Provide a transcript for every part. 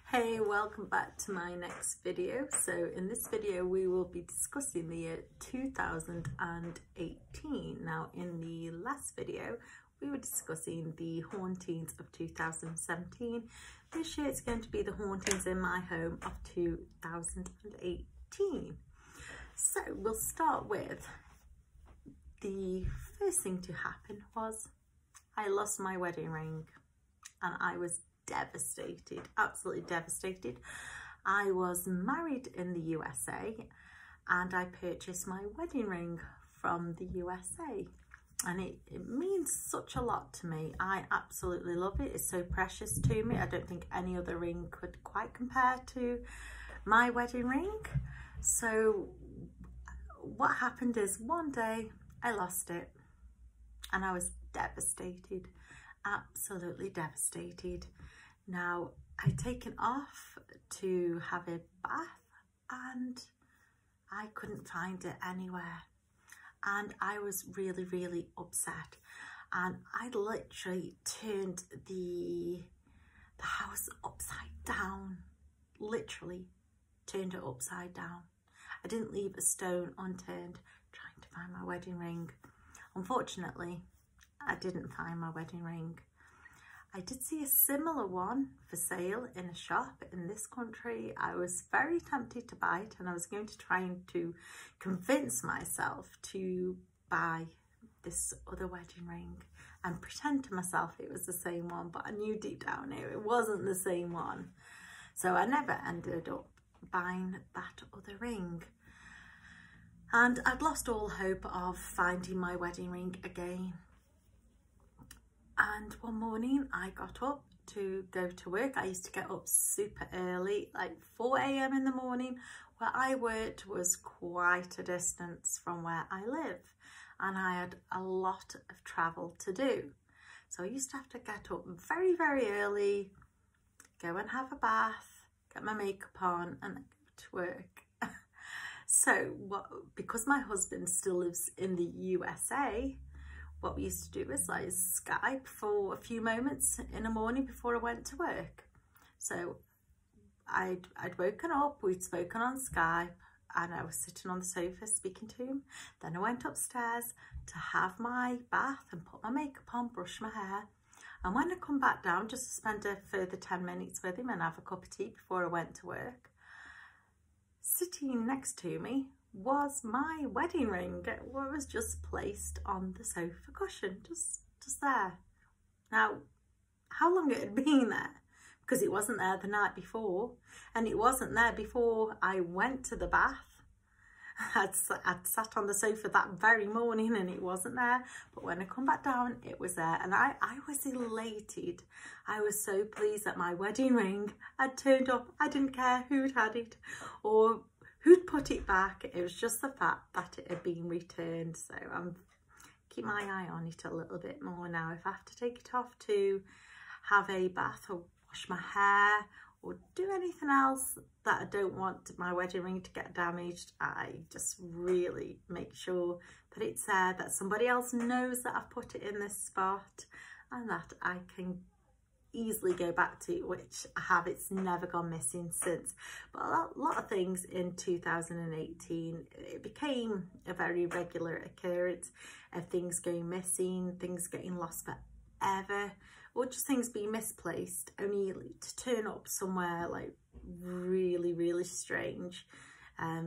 Hey, welcome back to my next video. So in this video we will be discussing the year 2018. Now in the last video we were discussing the hauntings of 2017. This year it's going to be the hauntings in my home of 2018. So we'll start with the first thing to happen was I lost my wedding ring and I was devastated, absolutely devastated. I was married in the USA and I purchased my wedding ring from the USA, and it means such a lot to me. I absolutely love it. It's so precious to me. I don't think any other ring could quite compare to my wedding ring. So what happened is one day I lost it and I was devastated, absolutely devastated. Now I'd taken off to have a bath and I couldn't find it anywhere, and I was really upset, and I literally turned the house upside down, literally turned it upside down. I didn't leave a stone unturned trying to find my wedding ring. Unfortunately, I didn't find my wedding ring. I did see a similar one for sale in a shop in this country. I was very tempted to buy it, and I was going to try to convince myself to buy this other wedding ring and pretend to myself it was the same one, but I knew deep down it wasn't the same one. So I never ended up buying that other ring. And I'd lost all hope of finding my wedding ring again. And one morning I got up to go to work. I used to get up super early, like 4 a.m. in the morning. Where I worked was quite a distance from where I live, and I had a lot of travel to do. So I used to have to get up very early, go and have a bath, get my makeup on and go to work. So because my husband still lives in the USA, what we used to do is like Skype for a few moments in the morning before I went to work. So I'd woken up, we'd spoken on Skype, and I was sitting on the sofa speaking to him. Then I went upstairs to have my bath and put my makeup on, brush my hair. And when I come back down, just to spend a further 10 minutes with him and have a cup of tea before I went to work, sitting next to me was my wedding ring. It was just placed on the sofa cushion, just there. Now, how long it had been there, because it wasn't there the night before, and it wasn't there before I went to the bath. I'd sat on the sofa that very morning and it wasn't there, but when I come back down it was there, and I was elated. I was so pleased that my wedding ring had turned up. I didn't care who'd had it or who'd put it back. It was just the fact that it had been returned. So I'm keep my eye on it a little bit more now. If I have to take it off to have a bath or wash my hair or do anything else that I don't want my wedding ring to get damaged, I just really make sure that it's there, that somebody else knows that I've put it in this spot, and that I can easily go back to, which I have. It's never gone missing since. But a lot of things in 2018, it became a very regular occurrence of things going missing, things getting lost forever, or just things being misplaced, only to turn up somewhere like really strange,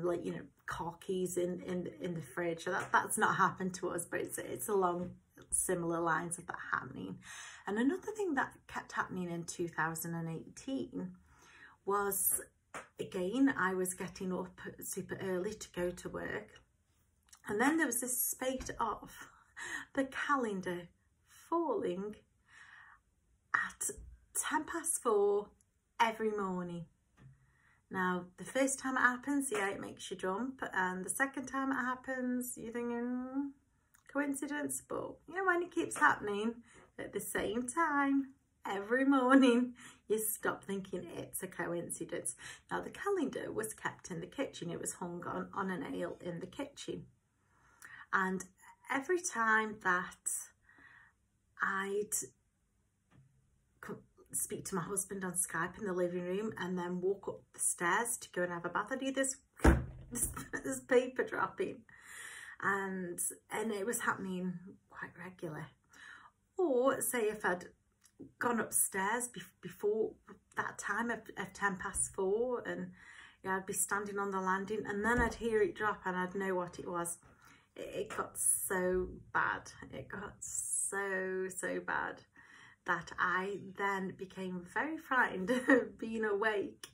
like, you know, car keys in the fridge. So that's not happened to us, but it's along similar lines of that happening. And another thing that kept happening in 2018 was, again, I was getting up super early to go to work, and then there was this spate of the calendar falling at 4:10 every morning. Now, the first time it happens, yeah, it makes you jump, and the second time it happens, you're thinking, coincidence? But you know, when it keeps happening at the same time every morning, you stop thinking it's a coincidence. Now, the calendar was kept in the kitchen. It was hung on a nail in the kitchen, and every time that I'd speak to my husband on Skype in the living room and then walk up the stairs to go and have a bath. I'd hear this paper dropping, and it was happening quite regularly. Or say if I'd gone upstairs before that time of 4:10, and yeah, I'd be standing on the landing and then I'd hear it drop and I'd know what it was. It got so bad. It got so bad that I then became very frightened of being awake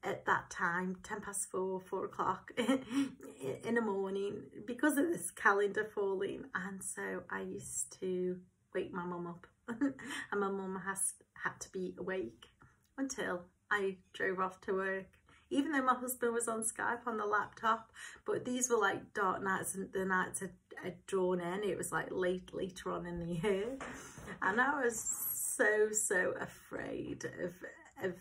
at that time, 4:10, 4 o'clock in the morning, because of this calendar falling. And so I used to wake my mum up and my mum had to be awake until I drove off to work, even though my husband was on Skype on the laptop. But these were like dark nights, and the nights had drawn in. It was like later on in the year, and I was so afraid of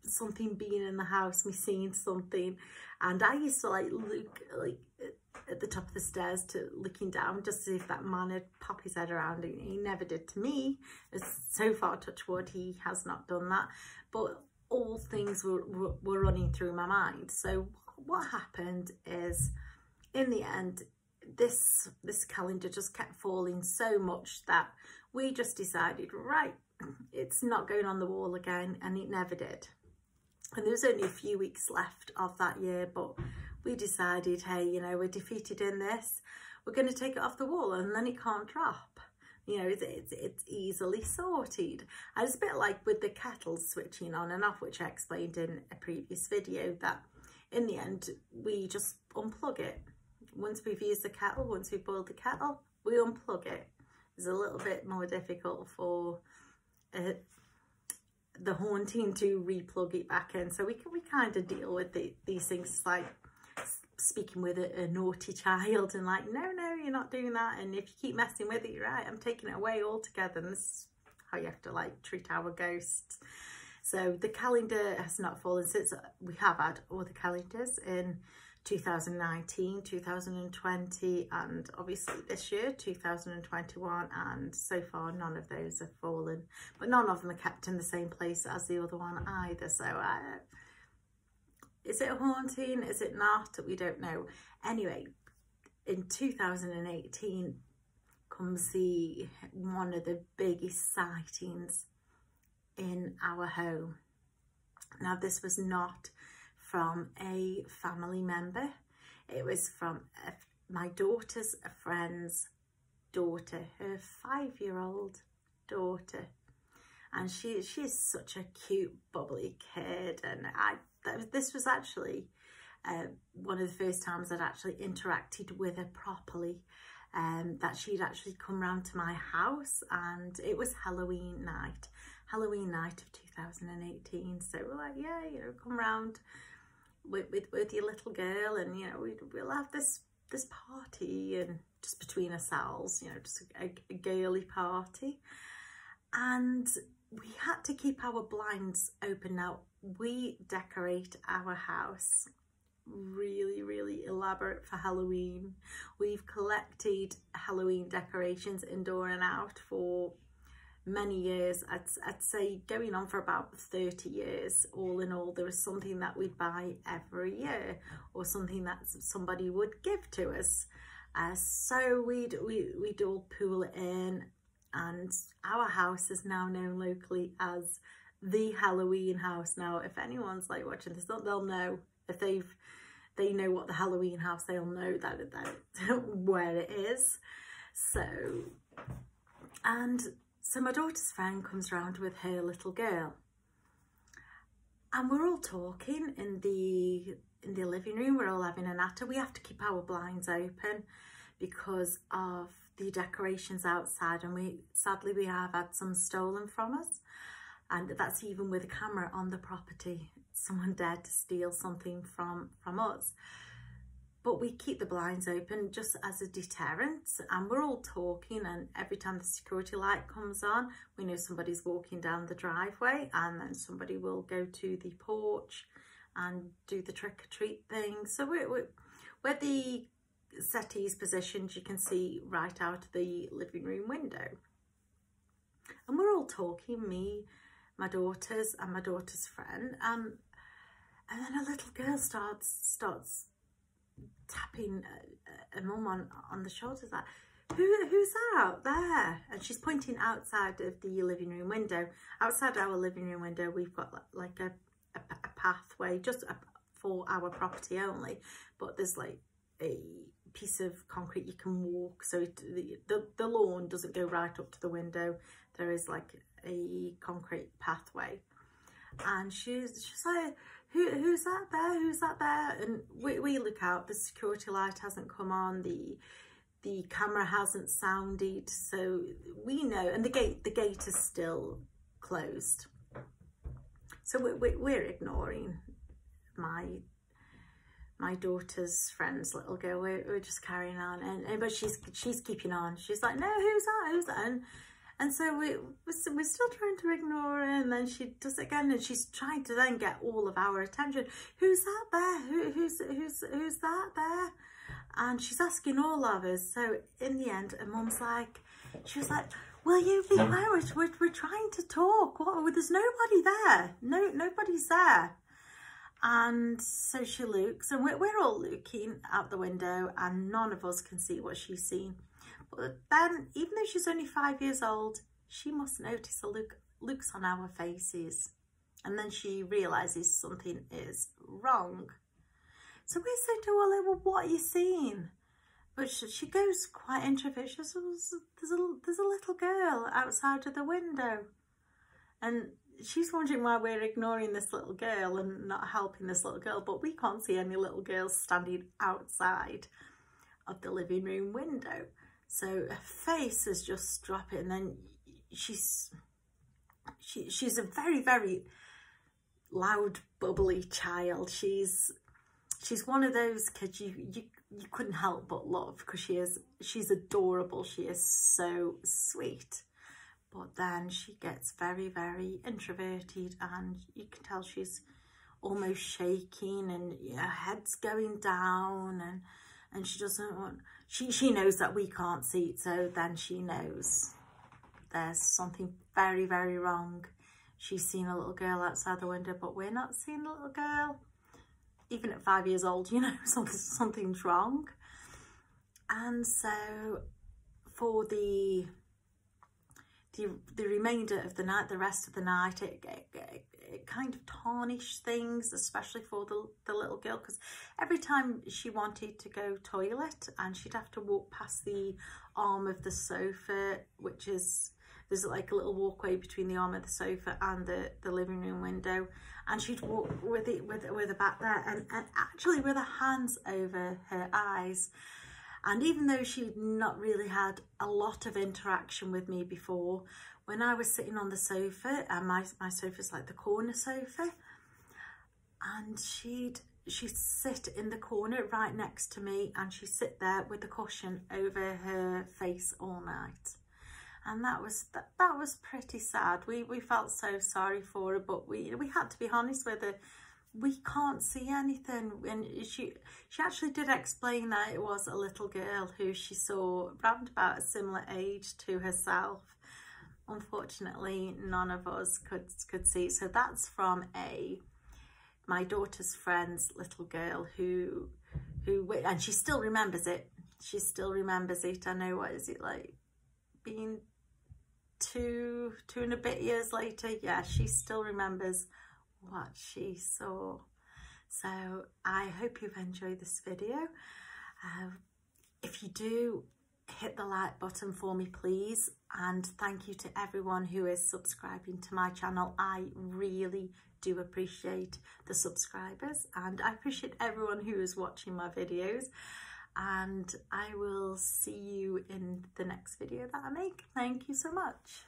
something being in the house, me seeing something. And I used to like look like at the top of the stairs to looking down just to see if that man had popped his head around. He never did to me. So far, touch wood, he has not done that. But all things were running through my mind. So what happened is, in the end, this calendar just kept falling so much that we just decided, right, it's not going on the wall again, and it never did. And there was only a few weeks left of that year, but we decided, hey, you know, we're defeated in this, we're going to take it off the wall, and then it can't drop. You know, it's easily sorted. And it's a bit like with the kettle switching on and off, which I explained in a previous video, that in the end we just unplug it. Once we've used the kettle, once we've boiled the kettle, we unplug it. It's a little bit more difficult for the haunting to replug it back in. So we kind of deal with these things, like speaking with a naughty child and like, no, you're not doing that, and if you keep messing with it, you're right, I'm taking it away altogether. And this is how you have to like treat our ghosts. So the calendar has not fallen since. We have had other calendars in 2019, 2020, and obviously this year, 2021, and so far none of those have fallen, but none of them are kept in the same place as the other one either. So is it a haunting? Is it not? We don't know. Anyway, in 2018 comes one of the biggest sightings in our home. Now, this was not from a family member. It was from my daughter's friend's daughter, her 5-year-old daughter. And she's such a cute, bubbly kid. And this was actually one of the first times I'd actually interacted with her properly, that she'd actually come round to my house, and it was Halloween night of 2018. So we're like, yeah, you know, come round with your little girl, and you know, we'll have this party, and just between ourselves, you know, just a girly party. And we had to keep our blinds open. Now, we decorate our house really elaborate for Halloween. We've collected Halloween decorations indoor and out for many years. I'd say going on for about 30 years. All in all, there was something that we'd buy every year, or something that somebody would give to us. So we'd all pool it in, and our house is now known locally as the Halloween house. Now, if anyone's like watching this, they'll know. If they know what the Halloween house, they'll know that where it is. So my daughter's friend comes round with her little girl, and we're all talking in the living room. We're all having a natter. We have to keep our blinds open because of the decorations outside, and sadly we have had some stolen from us, and that's even with a camera on the property. Someone dared to steal something from us. But we keep the blinds open just as a deterrent, and we're all talking, and every time the security light comes on, we know somebody's walking down the driveway, and then somebody will go to the porch and do the trick-or-treat thing. So where the settee's positioned, you can see right out the living room window. and we're all talking, me, my daughters and my daughter's friend, and then a little girl starts tapping a mum on the shoulders, like, who's that out there? And she's pointing outside of the living room window. Outside our living room window, we've got like a pathway just for our property only, but there's like a piece of concrete you can walk, so the lawn doesn't go right up to the window. There is like a concrete pathway, and she's like, who's that there? Who's that there? And we look out. The security light hasn't come on. The camera hasn't sounded, so we know. And the gate is still closed. So we're ignoring my daughter's friend's little girl. We're just carrying on, but she's keeping on. She's like, no, who's that? And so we're still trying to ignore her, and then she does it again, and she's trying to then get all of our attention. Who's that there? Who's that there? And she's asking all of us. So in the end, her mum's like, she was like, will you be quiet? We're trying to talk. What? There's nobody there. Nobody's there. And so she looks, and we're all looking out the window, and none of us can see what she's seen. But then, even though she's only 5 years old, she must notice the looks on our faces. And then she realises something is wrong. So we say to her, well, what are you seeing? But she goes quite introverted. She says, there's a little girl outside of the window. And she's wondering why we're ignoring this little girl and not helping this little girl. But we can't see any little girls standing outside of the living room window. So her face is just dropping, and then she's a very, very loud, bubbly child. She's one of those kids you couldn't help but love, because she's adorable. She is so sweet. But then she gets very, very introverted, and you can tell she's almost shaking, and her head's going down, and she doesn't want, she knows that we can't see it, so then she knows there's something very, very wrong. She's seen a little girl outside the window, but we're not seeing a little girl. Even at 5 years old, you know, something's wrong. And so for the remainder of the night, the rest of the night, it kind of tarnished things, especially for the little girl, because every time she wanted to go toilet, and she'd have to walk past the arm of the sofa, which is, there's like a little walkway between the arm of the sofa and the living room window, and she'd walk with her back there, and actually with her hands over her eyes. And even though she'd not really had a lot of interaction with me before, when I was sitting on the sofa, and my sofa's like the corner sofa, and she'd sit in the corner right next to me, and she'd sit there with the cushion over her face all night. And that was pretty sad. We felt so sorry for her, but we had to be honest with her. We can't see anything. And she actually did explain that it was a little girl who she saw around about a similar age to herself. Unfortunately, none of us could see. So that's from my daughter's friend's little girl who and she still remembers it. She still remembers it. I know, what is it like, being two and a bit years later? Yeah, she still remembers what she saw. So I hope you've enjoyed this video. If you do, hit the like button for me, please, and thank you to everyone who is subscribing to my channel. I really do appreciate the subscribers, and I appreciate everyone who is watching my videos, and I will see you in the next video that I make. Thank you so much.